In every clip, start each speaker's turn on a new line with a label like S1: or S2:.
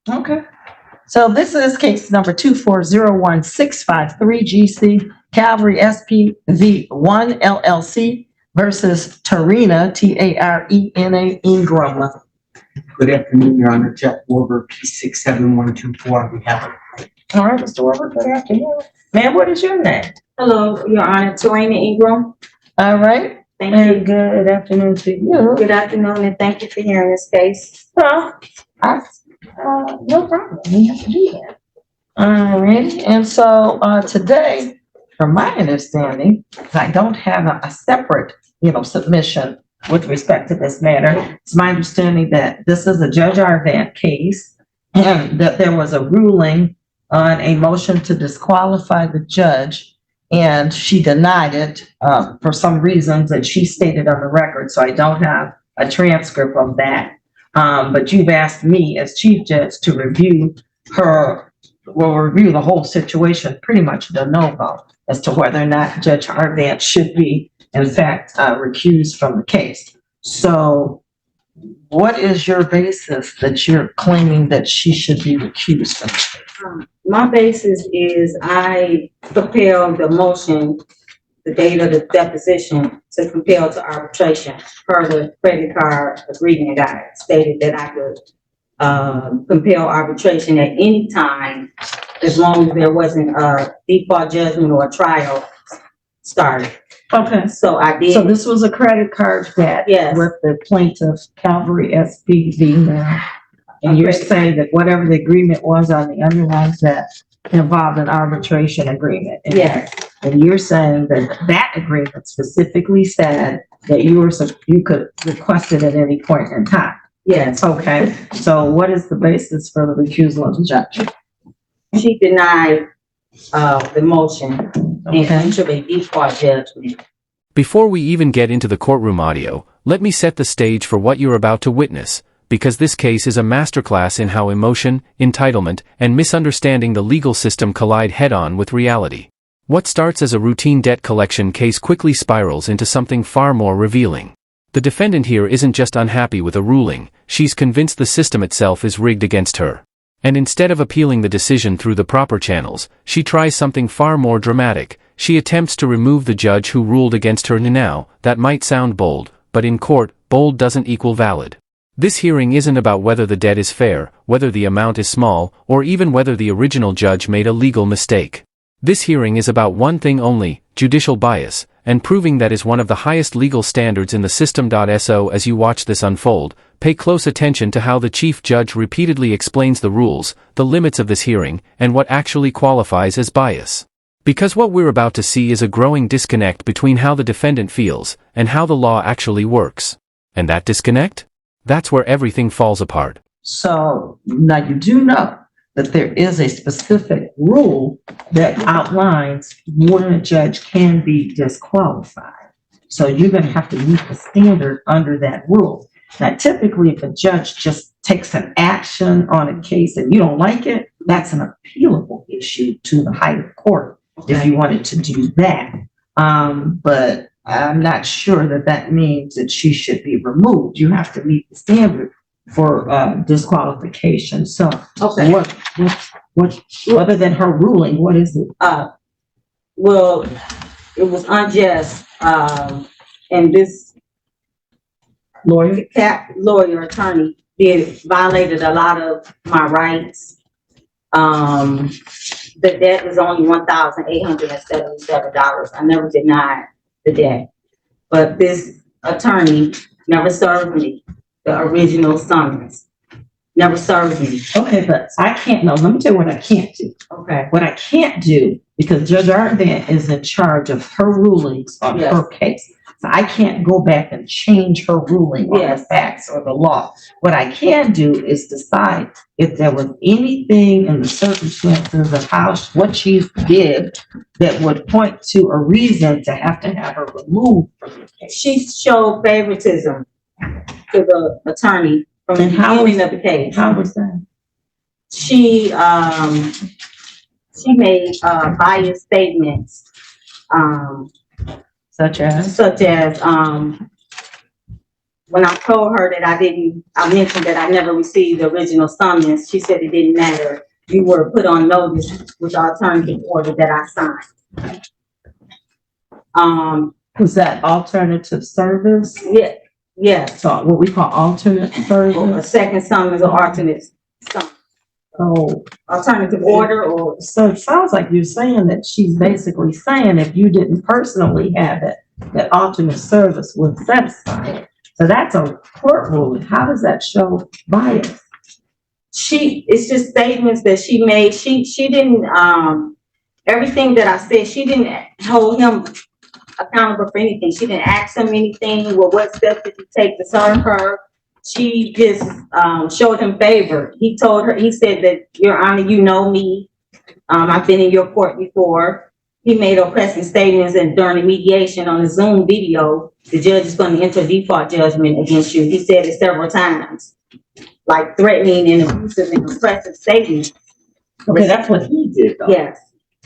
S1: Okay. So this is case number 2401653 GC Calvary SPV1 LLC versus Tarina, Tarena Ingram.
S2: Good afternoon, Your Honor. Jeff Warber, P67124 on behalf of.
S1: All right, Mr. Weber, good afternoon. Ma'am, what is your name?
S3: Hello, Your Honor, Tarina Ingram.
S1: All right.
S3: Thank
S1: And
S3: you.
S1: good afternoon to you.
S3: Good afternoon, and thank you for hearing this case.
S1: Well, no problem. We have to do that. All right. And so today, from my understanding, I don't have a separate, submission with respect to this matter. It's my understanding that this is a Judge Arvant case and that there was a ruling on a motion to disqualify the judge, and she denied it for some reasons that she stated on the record. So I don't have a transcript of that. But you've asked me as Chief Judge to review the whole situation, pretty much de novo, as to whether or not Judge Arvant should be, in fact, recused from the case. So what is your basis that you're claiming that she should be recused from the case?
S3: My basis is I compelled the motion, the date of the deposition, to compel to arbitration per the credit card agreement guide stated that I could compel arbitration at any time as long as there wasn't a default judgment or a trial started.
S1: Okay.
S3: So I did.
S1: So this was a credit card debt.
S3: Yes.
S1: With the plaintiff, Calvary SPV now. And you're saying that whatever the agreement was on the underlying debt involved an arbitration agreement.
S3: Yes.
S1: And you're saying that that agreement specifically said that you could request it at any point in time.
S3: Yes.
S1: Okay. So what is the basis for the recusal of the judge?
S3: She denied the motion
S1: Okay.
S3: and to a default judgment.
S4: Before we even get into the courtroom audio, let me set the stage for what you're about to witness, because this case is a masterclass in how emotion, entitlement, and misunderstanding the legal system collide head-on with reality. What starts as a routine debt collection case quickly spirals into something far more revealing. The defendant here isn't just unhappy with a ruling, she's convinced the system itself is rigged against her. And instead of appealing the decision through the proper channels, she tries something far more dramatic. She attempts to remove the judge who ruled against her. Now, that might sound bold, but in court, bold doesn't equal valid. This hearing isn't about whether the debt is fair, whether the amount is small, or even whether the original judge made a legal mistake. This hearing is about one thing only: judicial bias, and proving that is one of the highest legal standards in the system. So as you watch this unfold, pay close attention to how the chief judge repeatedly explains the rules, the limits of this hearing, and what actually qualifies as bias. Because what we're about to see is a growing disconnect between how the defendant feels and how the law actually works. And that disconnect? That's where everything falls apart.
S1: So now you do know that there is a specific rule that outlines when a judge can be disqualified. So you're going to have to meet the standard under that rule. Now, typically, if a judge just takes an action on a case and you don't like it, that's an appealable issue to the higher court if you wanted to do that. But I'm not sure that that means that she should be removed. You have to meet the standard for disqualification. So
S3: Okay.
S1: what other than her ruling, what is it?
S3: Well, it was unjust, and this
S1: Lawyer?
S3: lawyer attorney violated a lot of my rights. The debt was only $1,877. I never denied the debt, but this attorney never served me the original summons. Never served me.
S1: Okay, but I can't, no, let me tell you what I can't do.
S3: Okay.
S1: What I can't do, because Judge Arvant is in charge of her rulings on
S3: Yes.
S1: her case. So I can't go back and change her ruling on the
S3: Yes.
S1: facts or the law. What I can do is decide if there was anything in the circumstances of what she did that would point to a reason to have her removed from the case.
S3: She showed favoritism to the attorney from the
S1: And how
S3: beginning of the case.
S1: How was that?
S3: She made biased statements,
S1: Such as?
S3: such as when I told her that I mentioned that I never received the original summons, she said it didn't matter. You were put on notice with the alternative order that I signed.
S1: Was that alternative service?
S3: Yeah, yeah,
S1: So what we call alternate
S3: or a
S1: service?
S3: second summons or alternate summons.
S1: Oh,
S3: Alternative order or,
S1: so it sounds like you're saying that she's basically saying if you didn't personally have it, that alternate service would satisfy it. So that's a court ruling. How does that show bias?
S3: it's just statements that she made. She didn't, everything that I said, she didn't hold him accountable for anything. She didn't ask him anything. Well, what steps did you take to serve her? She just, showed him favor. He said that, Your Honor, you know me. I've been in your court before. He made oppressive statements, and during the mediation on the Zoom video, the judge is going to enter a default judgment against you. He said it several times, like threatening and abusive and oppressive statements.
S1: Okay, that's what he did though.
S3: Yes.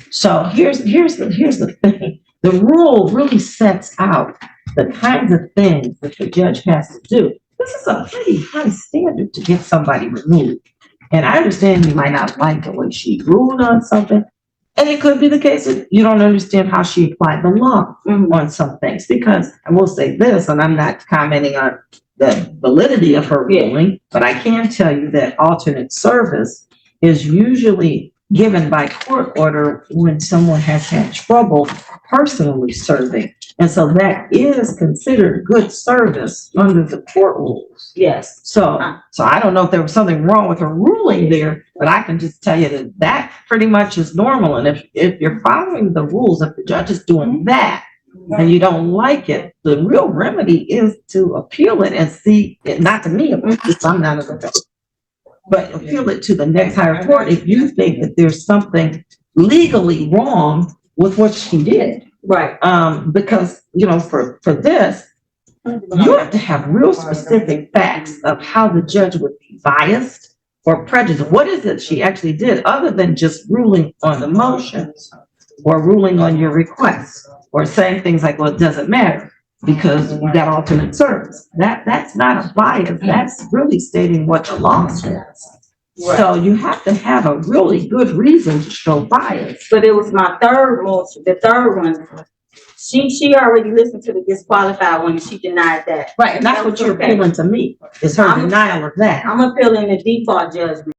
S1: So here's the thing. The rule really sets out the kinds of things that the judge has to do. This is a pretty high standard to get somebody removed. And I understand you might not like the way she ruled on something. And it could be the case that you don't understand how she applied the law on some things. Because I will say this, and I'm not commenting on the validity of her ruling, but I can tell you that alternate service is usually given by court order when someone has had trouble personally serving. And so that is considered good service under the court rules.
S3: Yes.
S1: So I don't know if there was something wrong with her ruling there, but I can just tell you that that pretty much is normal. And if you're following the rules, if the judge is doing that and you don't like it, the real remedy is to appeal it and see, not to me, because I'm not a judge, but appeal it to the next higher court if you think that there's something legally wrong with what she did.
S3: Right.
S1: Because, you know, for this, you have to have real specific facts of how the judge would be biased or prejudiced. What is it she actually did other than just ruling on the motions or ruling on your requests or saying things like, well, it doesn't matter because you got alternate service. That's not a bias. That's really stating what the law says. Right. So you have to have a really good reason to show bias.
S3: But it was my third motion, the third one. She already listened to the disqualified one and she denied that.
S1: Right, and that's what you're appealing to me, is her denial of that.
S3: I'm appealing the default judgment.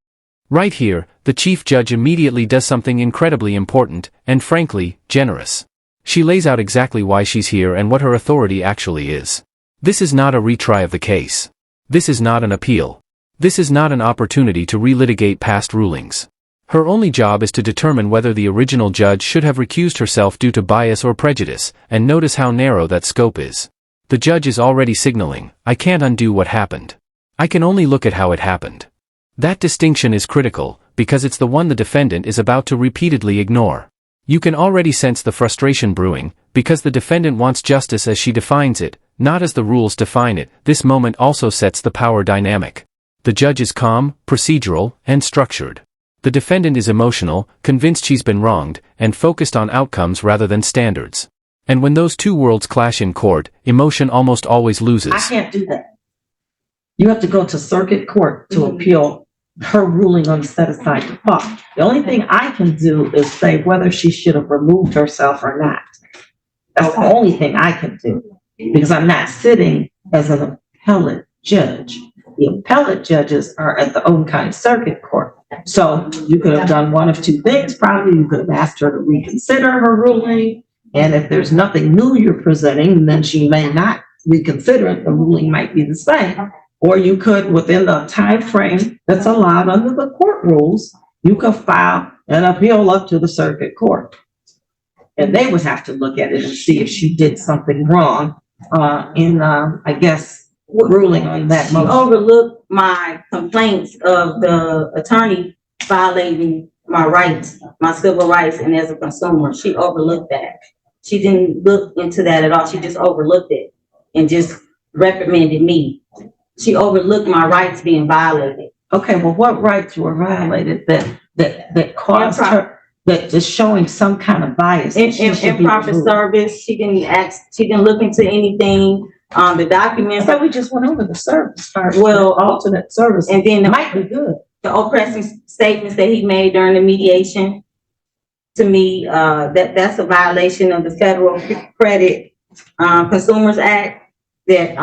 S4: Right here, the chief judge immediately does something incredibly important, and frankly, generous. She lays out exactly why she's here and what her authority actually is. This is not a retry of the case. This is not an appeal. This is not an opportunity to relitigate past rulings. Her only job is to determine whether the original judge should have recused herself due to bias or prejudice, and notice how narrow that scope is. The judge is already signaling, I can't undo what happened. I can only look at how it happened. That distinction is critical, because it's the one the defendant is about to repeatedly ignore. You can already sense the frustration brewing, because the defendant wants justice as she defines it, not as the rules define it. This moment also sets the power dynamic. The judge is calm, procedural, and structured. The defendant is emotional, convinced she's been wronged, and focused on outcomes rather than standards. And when those two worlds clash in court, emotion almost always loses.
S1: I can't do that. You have to go to circuit court to appeal her ruling on the set-aside default. The only thing I can do is say whether she should have removed herself or not. That's the only thing I can do, because I'm not sitting as an appellate judge. The appellate judges are at the Oakland County Circuit Court. So you could have done one of two things. Probably you could have asked her to reconsider her ruling. And if there's nothing new you're presenting, then she may not reconsider it. The ruling might be the same. Or you could, within the time frame that's allowed under the court rules, you could file an appeal up to the circuit court. And they would have to look at it and see if she did something wrong I guess, ruling on that motion.
S3: She overlooked my complaints of the attorney violating my rights, my civil rights, and as a consumer. She overlooked that. She didn't look into that at all. She just overlooked it and just reprimanded me. She overlooked my rights being violated.
S1: Okay, well, what rights were violated that caused her, that is showing some kind of bias?
S3: Improper service. She didn't look into anything. The documents,
S1: So we just went over the service part.
S3: Well,
S1: Alternate service.
S3: and then
S1: Might be good.
S3: the oppressive statements that he made during the mediation, to me, that's a violation of the Federal Credit Consumers Act, that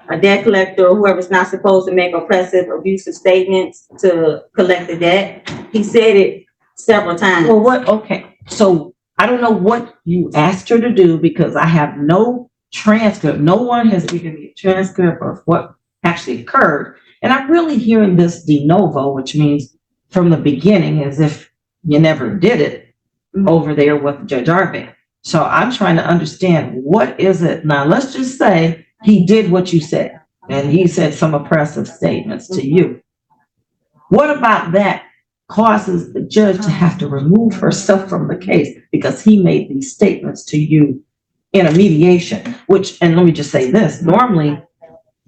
S3: a debt collector or whoever's not supposed to make oppressive, abusive statements to collect the debt. He said it several times.
S1: Well, okay, so I don't know what you asked her to do because I have no transcript. No one has given me a transcript of what actually occurred. And I'm really hearing this de novo, which means from the beginning, as if you never did it over there with Judge Arvin. So I'm trying to understand, what is it? Now, let's just say he did what you said, and he said some oppressive statements to you. What about that causes the judge to have to remove herself from the case because he made these statements to you in a mediation? Which, and let me just say this, normally,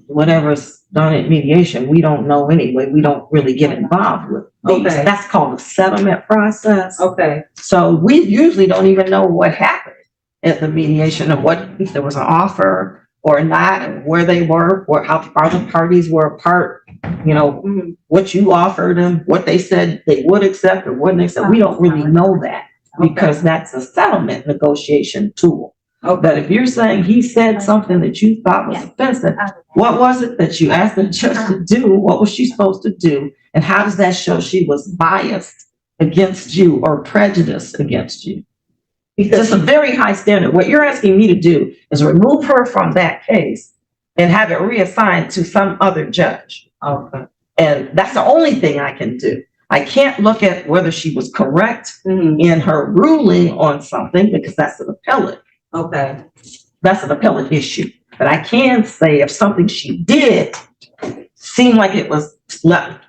S1: whatever's done at mediation, we don't know anyway. We don't really get involved with these.
S3: Okay.
S1: That's called a settlement process.
S3: Okay.
S1: So we usually don't even know what happened at the mediation, and what, if there was an offer or not, and where they were, or how far the parties were apart, you know, what you offered them, what they said they would accept or wouldn't accept. We don't really know that because that's a settlement negotiation tool.
S3: Okay.
S1: But if you're saying he said something that you thought was offensive, what was it that you asked the judge to do? What was she supposed to do? And how does that show she was biased against you or prejudiced against you? Because it's a very high standard. What you're asking me to do is remove her from that case and have it reassigned to some other judge.
S3: Okay.
S1: And that's the only thing I can do. I can't look at whether she was correct in her ruling on something because that's an appellate.
S3: Okay.
S1: That's an appellate issue. But I can say if something she did seemed like it was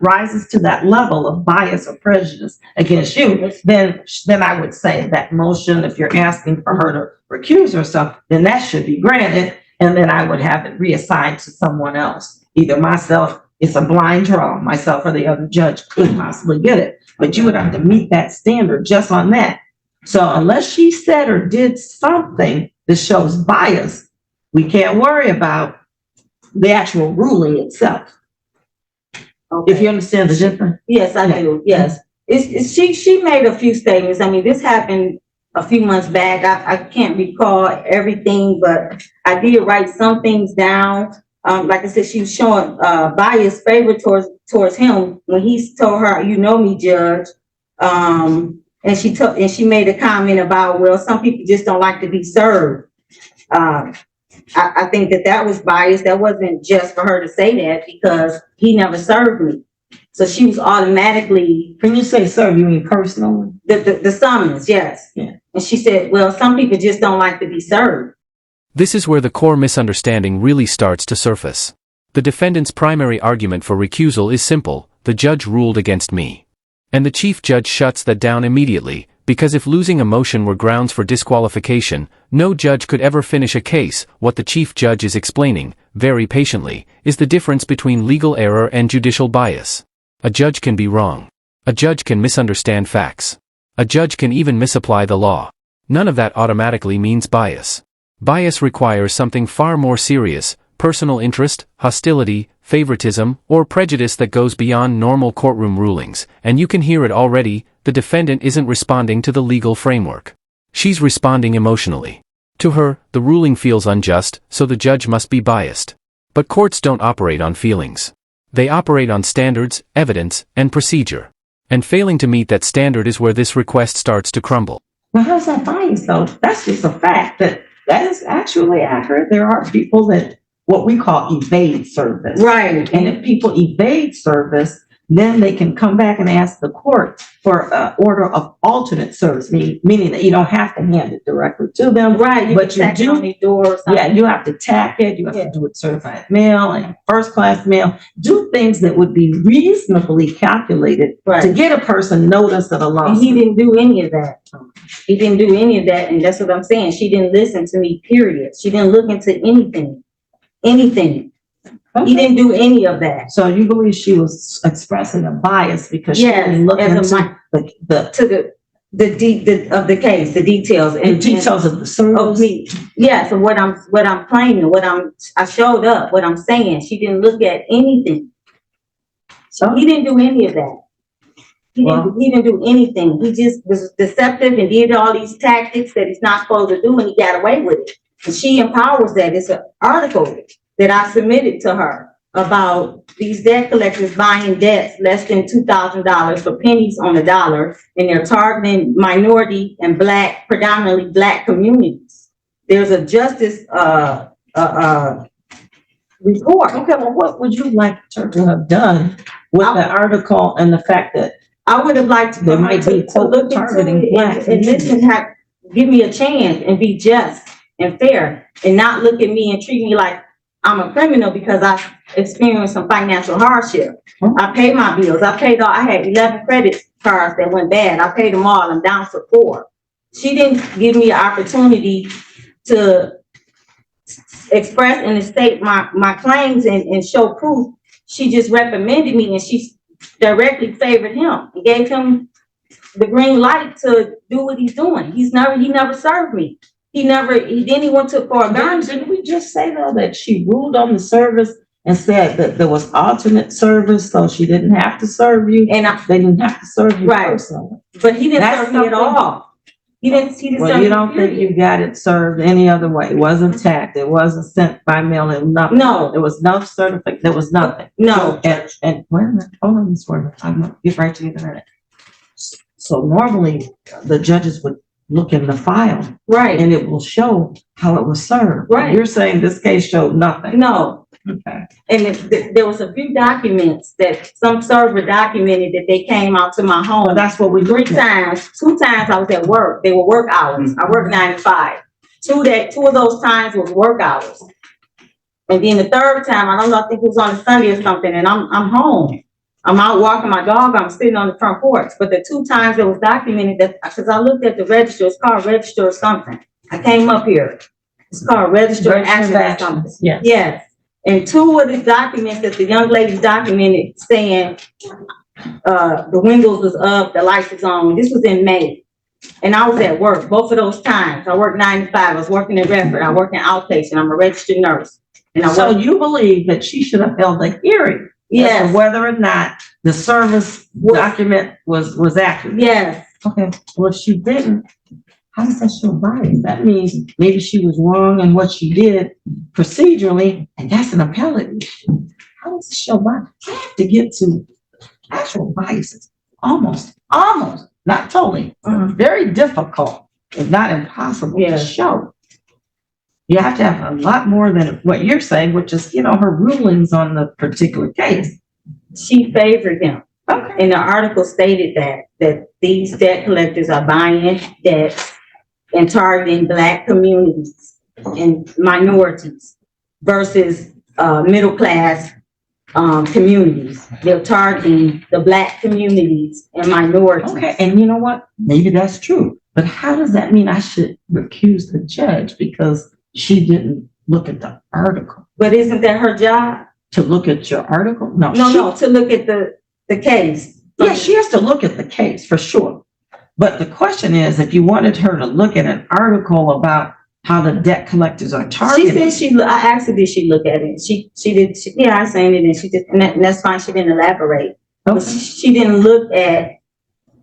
S1: rises to that level of bias or prejudice against you, then I would say that motion, if you're asking for her to recuse herself, then that should be granted. And then I would have it reassigned to someone else. Either myself, it's a blind draw, myself or the other judge could possibly get it. But you would have to meet that standard just on that. So unless she said or did something that shows bias, we can't worry about the actual ruling itself.
S3: Okay.
S1: If you understand the difference.
S3: Yes, I do. Yes. She made a few statements. I mean, this happened a few months back. I can't recall everything, but I did write some things down. Like I said, she was showing bias favor towards him when he told her, "You know me, Judge." And she made a comment about, well, some people just don't like to be served. I think that was biased. That wasn't just for her to say that because he never served me. So she was automatically.
S1: When you say serve, you mean personally?
S3: The summons, yes.
S1: Yeah.
S3: And she said, well, some people just don't like to be served.
S4: This is where the core misunderstanding really starts to surface. The defendant's primary argument for recusal is simple: the judge ruled against me. And the chief judge shuts that down immediately, because if losing a motion were grounds for disqualification, no judge could ever finish a case. What the chief judge is explaining, very patiently, is the difference between legal error and judicial bias. A judge can be wrong. A judge can misunderstand facts. A judge can even misapply the law. None of that automatically means bias. Bias requires something far more serious: personal interest, hostility, favoritism, or prejudice that goes beyond normal courtroom rulings, and you can hear it already. The defendant isn't responding to the legal framework. She's responding emotionally. To her, the ruling feels unjust, so the judge must be biased. But courts don't operate on feelings. They operate on standards, evidence, and procedure. And failing to meet that standard is where this request starts to crumble.
S1: Well, how's that bias though? That's just a fact that is actually accurate. There are people that what we call evade service.
S3: Right.
S1: And if people evade service, then they can come back and ask the court for an order of alternate service, meaning that you don't have to hand it directly to them.
S3: Right.
S1: But you do.
S3: On the door or something.
S1: Yeah, you have to tack it. You have to do it certified mail and first class mail. Do things that would be reasonably calculated to get a person notice of a lawsuit.
S3: And he didn't do any of that. He didn't do any of that, and that's what I'm saying. She didn't listen to me, period. She didn't look into anything. He didn't do any of that.
S1: So you believe she was expressing a bias because she didn't look into
S3: of the case, the details.
S1: The details of the
S3: Of
S1: service.
S3: me, yes, of what I'm claiming, I showed up, what I'm saying. She didn't look at anything. So he didn't do any of that. He didn't do anything. He just was deceptive and did all these tactics that he's not supposed to do, and he got away with it. And she empowers that. It's an article that I submitted to her about these debt collectors buying debts less than $2,000 for pennies on the dollar, and they're targeting minority and predominantly black communities. There's a justice report.
S1: Okay, well, what would you like her to have done with the article and the fact that
S3: I would have liked
S1: There might be
S3: to look into
S1: targeting
S3: it
S1: black
S3: and listen, give me a chance and be just and fair, and not look at me and treat me like I'm a criminal because I experienced some financial hardship. I paid my bills. I had 11 credit cards that went bad. I paid them all. I'm down to 4. She didn't give me an opportunity to express and state my claims and show proof. She just recommended me, and she directly favored him and gave him the green light to do what he's doing. He never served me. He went to for a gun.
S1: Didn't we just say though that she ruled on the service and said that there was alternate service, so she didn't have to serve you?
S3: And
S1: They didn't have to serve you
S3: Right.
S1: personally.
S3: but he didn't
S1: That's
S3: serve me at
S1: something-
S3: all. He didn't
S1: Well,
S3: serve
S1: you
S3: me,
S1: don't think
S3: period.
S1: you got it served any other way? It wasn't tagged, it wasn't sent by mail, it was nothing.
S3: No.
S1: There was no certificate, there was nothing.
S3: No.
S1: And wait a minute, hold on, Ms. Werner, I'm gonna get right to the internet. So normally, the judges would look in the file
S3: Right.
S1: and it will show how it was served.
S3: Right.
S1: You're saying this case showed nothing.
S3: No.
S1: Okay.
S3: And there was a few documents that some server documented that they came out to my home.
S1: Well, that's what we
S3: 3
S1: looked at.
S3: times, 2 times I was at work. They were work hours. I worked 9 to 5. 2 of those times was work hours. And then the third time, I don't know, I think it was on a Sunday or something, and I'm home. I'm out walking my dog, I'm sitting on the front porch. But the 2 times it was documented, that because I looked at the register, it's called register or something. I came up here. It's called register and action or something.
S1: Yes.
S3: Yes. And 2 of the documents that the young lady documented saying, the windows was up, the lights was on. This was in May. And I was at work both of those times. I worked 9 to 5. I was working in Redford. I work in outpatient. I'm a registered nurse. And I
S1: So
S3: work,
S1: you believe that she should have held a hearing? As
S3: yes,
S1: to whether or not the service document was accurate?
S3: yes.
S1: Okay, well, if she didn't, how does that show bias? That means maybe she was wrong in what she did procedurally, and that's an appellate issue. How does it show bias? I have to get to actual biases. Almost, not totally, very difficult, if not impossible
S3: Yeah.
S1: to show. You have to have a lot more than what you're saying, which is, her rulings on the particular case.
S3: She favored him.
S1: Okay.
S3: And the article stated that these debt collectors are buying debts and targeting black communities and minorities versus middle class communities. They're targeting the black communities and minorities.
S1: Okay, and you know what? Maybe that's true, but how does that mean I should recuse the judge because she didn't look at the article?
S3: But isn't that her job?
S1: To look at your article? No,
S3: To look at the case.
S1: Yeah, she has to look at the case for sure. But the question is, if you wanted her to look at an article about how the debt collectors are targeted.
S3: She said I asked her, did she look at it? She did, I seen it, and she did, and that's fine, she didn't elaborate. But
S1: Okay.
S3: she didn't look at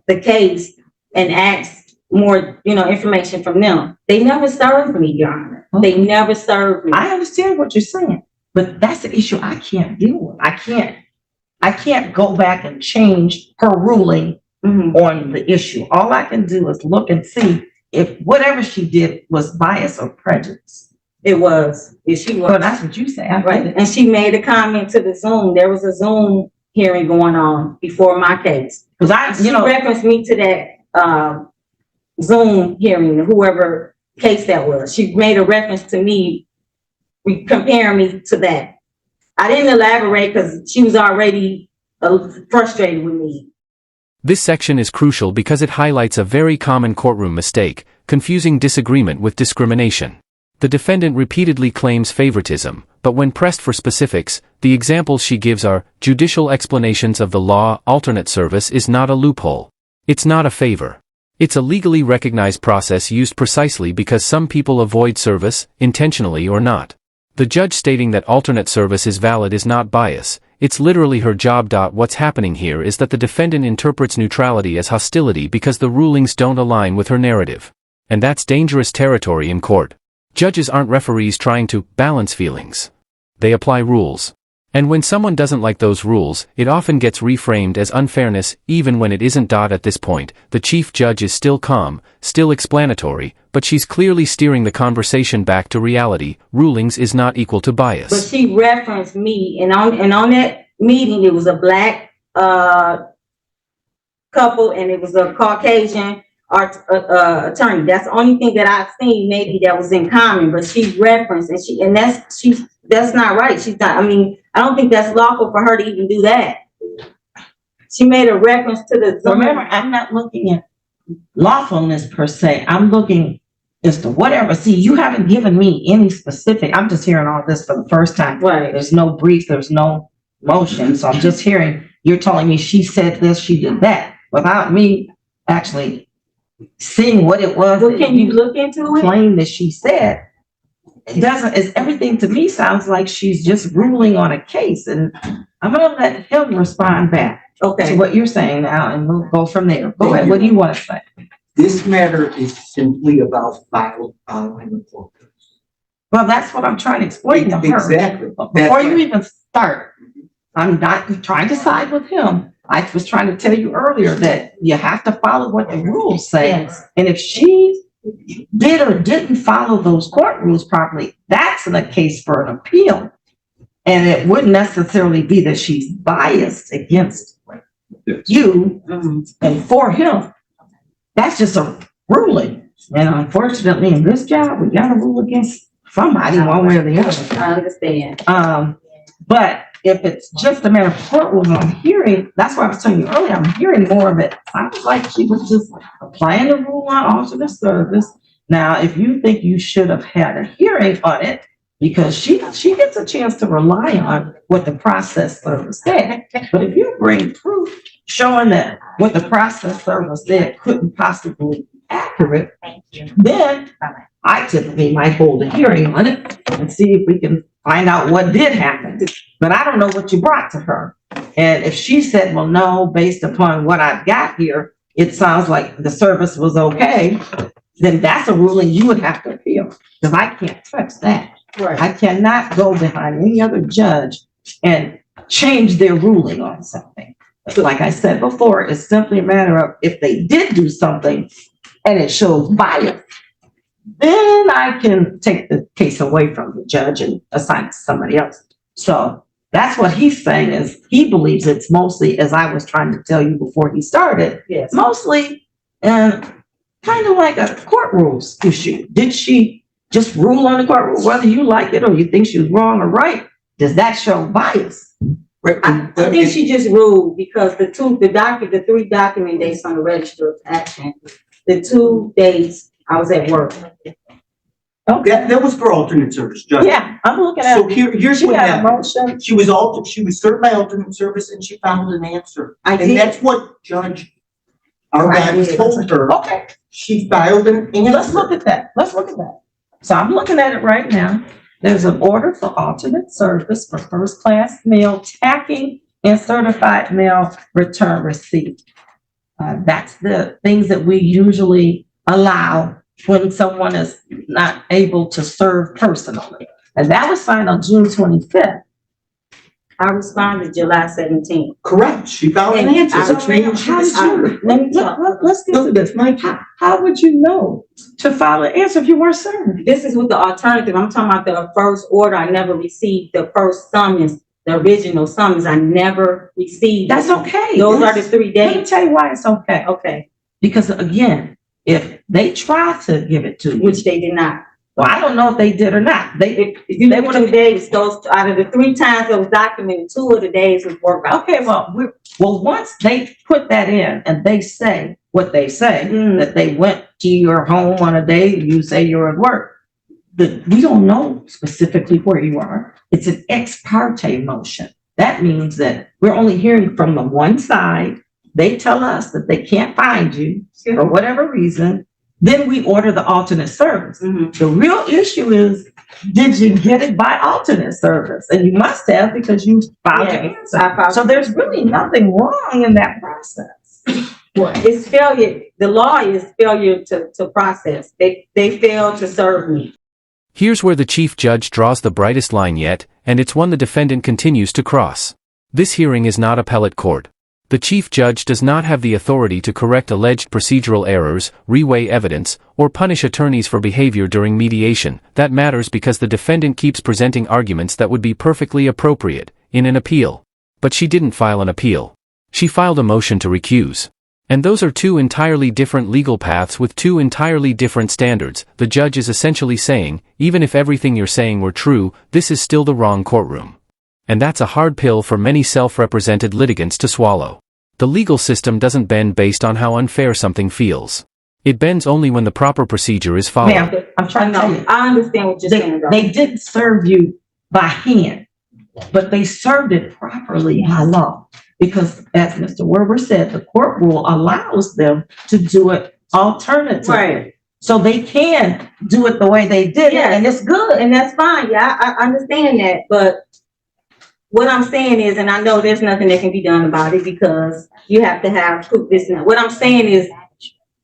S3: the case and ask more, information from them. They never served me, Your Honor. They never served me.
S1: I understand what you're saying, but that's an issue I can't deal with. I can't go back and change her ruling
S3: Mhm.
S1: on the issue. All I can do is look and see if whatever she did was bias or prejudice.
S3: It was. She was.
S1: Well, that's what you say. I get
S3: Right.
S1: it.
S3: And she made a comment to the Zoom. There was a Zoom hearing going on before my case.
S1: Because
S3: She referenced me to that Zoom hearing, whoever case that was. She made a reference to me, comparing me to that. I didn't elaborate because she was already frustrated with me.
S4: This section is crucial because it highlights a very common courtroom mistake, confusing disagreement with discrimination. The defendant repeatedly claims favoritism, but when pressed for specifics, the examples she gives are judicial explanations of the law. Alternate service is not a loophole. It's not a favor. It's a legally recognized process used precisely because some people avoid service, intentionally or not. The judge stating that alternate service is valid is not bias, it's literally her job. What's happening here is that the defendant interprets neutrality as hostility because the rulings don't align with her narrative. And that's dangerous territory in court. Judges aren't referees trying to balance feelings. They apply rules. And when someone doesn't like those rules, it often gets reframed as unfairness, even when it isn't. At this point, the chief judge is still calm, still explanatory, but she's clearly steering the conversation back to reality. Rulings is not equal to bias.
S3: But she referenced me, and on that meeting, it was a black couple, and it was a Caucasian attorney. That's the only thing that I've seen maybe that was in common. But she referenced, and that's not right. She's not. I mean, I don't think that's lawful for her to even do that. She made a reference to the.
S1: Remember, I'm not looking at lawfulness per se. I'm looking as to whatever. See, you haven't given me any specific. I'm just hearing all this for the first time.
S3: Right.
S1: There's no brief. There's no motion. So I'm just hearing you're telling me she said this, she did that, without me actually seeing what it was.
S3: Well, can you look into it?
S1: Claim that she said. It doesn't, it's everything to me sounds like she's just ruling on a case, and I'm gonna let him respond back to
S3: Okay.
S1: what you're saying now, and we'll go from there. Go ahead, what do you want to say?
S2: This matter is simply about following the court.
S1: Well, that's what I'm trying to explain to her.
S2: Exactly.
S1: Before you even start, I'm not trying to side with him. I was trying to tell you earlier that you have to follow what the rules say.
S3: Yes.
S1: And if she did or didn't follow those court rules properly, that's in a case for an appeal. And it wouldn't necessarily be that she's biased against you and for him. That's just a ruling. And unfortunately, in this job, we got to rule against somebody one way or the other.
S3: I understand.
S1: But if it's just a matter of court rules, I'm hearing, that's what I was telling you earlier, I'm hearing more of it. Sounds like she was just applying the rule on alternate service. Now, if you think you should have had a hearing on it, because she gets a chance to rely on what the process service said. But if you bring proof showing that what the process service said couldn't possibly be accurate, then I typically might hold a hearing on it and see if we can find out what did happen. But I don't know what you brought to her. And if she said, well, no, based upon what I've got here, it sounds like the service was okay, then that's a ruling you would have to appeal, because I can't touch that.
S3: Right.
S1: I cannot go behind any other judge and change their ruling on something. Like I said before, it's simply a matter of if they did do something and it shows bias, then I can take the case away from the judge and assign it to somebody else. So that's what he's saying, is he believes it's mostly, as I was trying to tell you before he started,
S3: Yes.
S1: mostly kind of like a court rules issue. Did she just rule on the court rule, whether you like it or you think she was wrong or right? Does that show bias?
S3: I think she just ruled because the three document dates on the register of action, the 2 dates I was at work.
S1: Okay.
S2: That was for alternate service, Judge.
S1: Yeah, I'm looking at.
S2: So here's
S1: She
S2: what
S1: had a
S2: happened.
S1: motion.
S2: She was served by alternate service, and she found an answer.
S3: I
S2: And
S3: did.
S2: that's what Judge Arrogance told her.
S1: Okay,
S2: She filed an
S1: let's
S2: answer.
S1: look at that. Let's look at that. So I'm looking at it right now. There's an order for alternate service for first-class mail tacking and certified mail return receipt. That's the things that we usually allow when someone is not able to serve personally. And that was signed on June 25th.
S3: I responded July 17th.
S2: Correct. She found an
S3: And
S2: answer.
S3: I-
S2: Which means she
S1: How
S2: was
S1: did you,
S2: served.
S3: Let me talk.
S1: let's get to this. How would you know to file an answer if you weren't served?
S3: This is with the alternative. I'm talking about the first order. I never received the first summons, the original summons. I never received.
S1: That's okay.
S3: Those are the 3
S1: Let me
S3: dates.
S1: tell you why it's okay.
S3: Okay,
S1: Because again, if they try to give it to you,
S3: which they did not.
S1: well, I don't know if they did or not.
S3: If you look at the days, those out of the 3 times that was documented, 2 of the days was work out.
S1: Okay, well, once they put that in and they say what they say, that they went to your home on a day, you say you're at work, we don't know specifically where you are. It's an ex parte motion. That means that we're only hearing from the one side they tell us that they can't find you for whatever reason, then we order the alternate service.
S3: Mhm.
S1: The real issue is, did you get it by alternate service? And you must have, because you filed your
S3: Yes,
S1: answer.
S3: I filed-
S1: So there's really nothing wrong in that process.
S3: It's failure, the law is failure to process. They failed to serve me.
S4: Here's where the chief judge draws the brightest line yet, and it's one the defendant continues to cross. This hearing is not appellate court. The chief judge does not have the authority to correct alleged procedural errors, reweigh evidence, or punish attorneys for behavior during mediation. That matters because the defendant keeps presenting arguments that would be perfectly appropriate in an appeal. But she didn't file an appeal. She filed a motion to recuse. And those are two entirely different legal paths with two entirely different standards. The judge is essentially saying, even if everything you're saying were true, this is still the wrong courtroom. And that's a hard pill for many self-represented litigants to swallow. The legal system doesn't bend based on how unfair something feels. It bends only when the proper procedure is followed.
S1: Ma'am, I'm trying to tell you,
S3: I understand what you're saying, though.
S1: they didn't serve you by hand, but they served it properly by law. Because as Mr. Werber said, the court rule allows them to do it alternatively.
S3: Right.
S1: So they can do it the way they did it,
S3: Yes.
S1: and it's good.
S3: And that's fine, yeah, I understand that, but what I'm saying is, and I know there's nothing that can be done about it because you have to have proof this and that. What I'm saying is,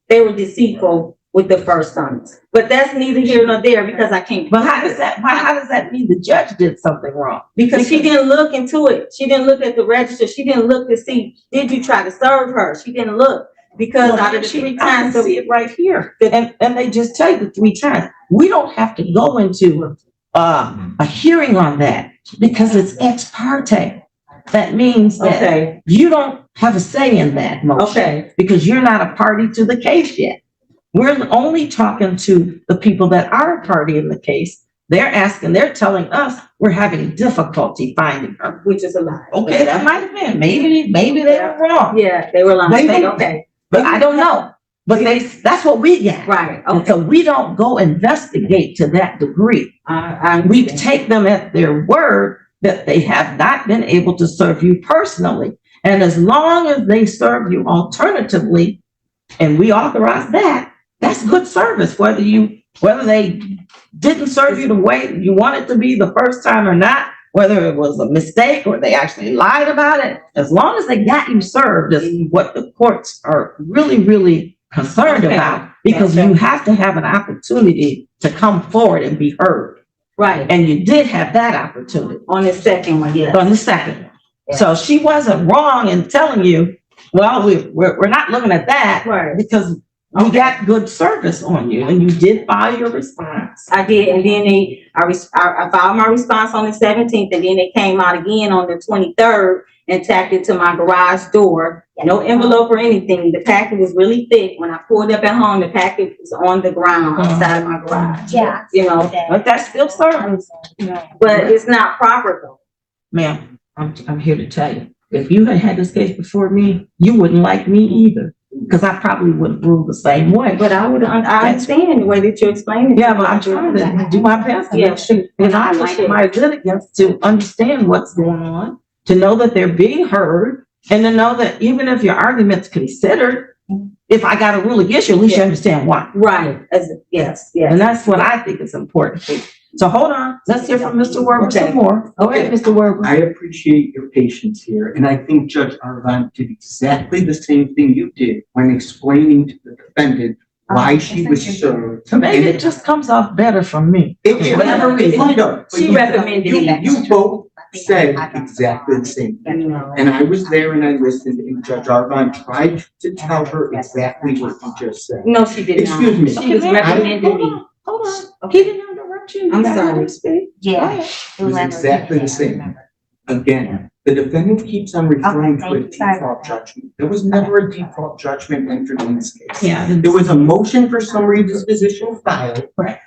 S3: they were deceitful with the first summons, but that's neither here nor there because I can't.
S1: But how does that mean the judge did something wrong?
S3: Because she didn't look into it. She didn't look at the register. She didn't look to see, did you try to serve her? She didn't look. Because out of the 3
S1: I
S3: times,
S1: can see it right here, and they just tell you the 3 times. We don't have to go into a hearing on that because it's ex parte. That means that
S3: okay,
S1: you don't have a say in that motion
S3: okay,
S1: because you're not a party to the case yet. We're only talking to the people that are a party in the case. They're telling us we're having difficulty finding her.
S3: which is a lie.
S1: Okay, that might have been. Maybe they were wrong.
S3: Yeah, they were lying.
S1: Maybe.
S3: Okay,
S1: But I don't know. But that's what we get.
S3: right,
S1: And
S3: okay.
S1: so we don't go investigate to that degree. We take them at their word that they have not been able to serve you personally. And as long as they serve you alternatively, and we authorize that, that's good service, whether they didn't serve you the way you want it to be the first time or not, whether it was a mistake or they actually lied about it, as long as they got you served is what the courts are really, really concerned about, because you have to have an opportunity to come forward and be heard.
S3: Right,
S1: And you did have that opportunity
S3: on the second one, yeah.
S1: on the second one. So she wasn't wrong in telling you, well, we're not looking at that
S3: Right.
S1: because we got good service on you and you did file your response.
S3: I did, and then I filed my response on the 17th, and then they came out again on the 23rd and tacked it to my garage door. No envelope or anything. The packet was really thick. When I pulled up at home, the packet was on the ground outside my garage.
S5: Yeah.
S3: You know,
S1: But that's still service.
S3: but it's not proper though.
S1: Ma'am, I'm here to tell you, if you had had this case before me, you wouldn't like me either, because I probably wouldn't rule the same way.
S3: But I understand the way that you're explaining it.
S1: Yeah, but I'm trying to do my best.
S3: Yeah, shoot.
S1: And I want my litigants to understand what's going on, to know that they're being heard, and to know that even if your argument's considered, if I got a ruling issue, at least you understand why.
S3: Right, yes.
S1: And that's what I think is important. So hold on, let's hear from Mr. Werber some more. Go ahead, Mr. Werber.
S2: I appreciate your patience here, and I think Judge Arvant did exactly the same thing you did when explaining to the defendant why she was served.
S1: So maybe it just comes off better from me.
S2: Whatever it is.
S3: She recommended it.
S2: You both said exactly the same thing. And I was there and I listened, and Judge Arvant tried to tell her exactly what you just said.
S3: No, she did not.
S2: Excuse me.
S3: She was recommending me.
S1: Hold on, he didn't interrupt you.
S3: I'm
S1: You let him
S3: sorry.
S1: speak.
S5: Yeah.
S2: It was exactly the same. Again, the defendant keeps on referring to a default judgment. There was never a default judgment entered in this case.
S1: Yeah.
S2: There was a motion for summary disposition filed.
S1: Right.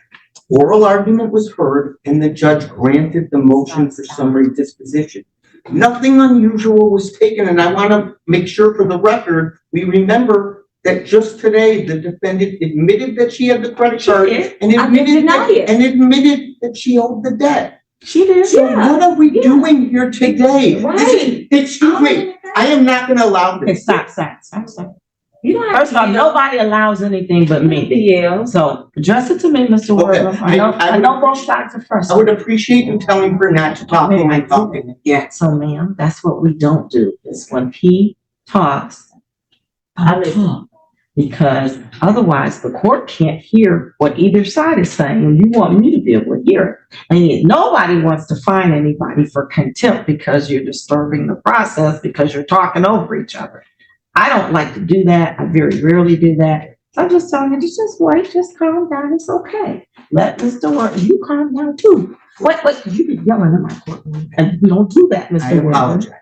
S2: Oral argument was heard, and the judge granted the motion for summary disposition. Nothing unusual was taken, and I want to make sure for the record, we remember that just today, the defendant admitted that she had the credit card and
S3: I didn't deny it.
S2: admitted that she owed the debt.
S1: She did.
S2: So what are we doing here today?
S3: Right.
S2: Excuse me. I am not gonna allow
S1: Okay,
S2: this.
S1: stop.
S3: You don't have
S1: First of all,
S3: to yell.
S1: nobody allows anything but
S3: You don't have to
S1: me.
S3: yell.
S1: So address it to me, Mr.
S2: Okay,
S1: Wortham.
S2: I
S1: I know both sides are
S2: I
S1: frustrated.
S2: would appreciate you telling her not to talk when I'm talking.
S1: Yeah, so ma'am, that's what we don't do, is when he talks, I talk. Because otherwise the court can't hear what either side is saying, and you want me to be able to hear it. And yet nobody wants to fine anybody for contempt because you're disturbing the process, because you're talking over each other. I don't like to do that. I very rarely do that. I'm just telling you, just wait, just calm down. It's okay. Let Mr. Wortham, you calm down too. Wait, you be yelling in my courtroom, and we don't do that,
S2: I
S1: Mr. Wortham.
S2: apologize.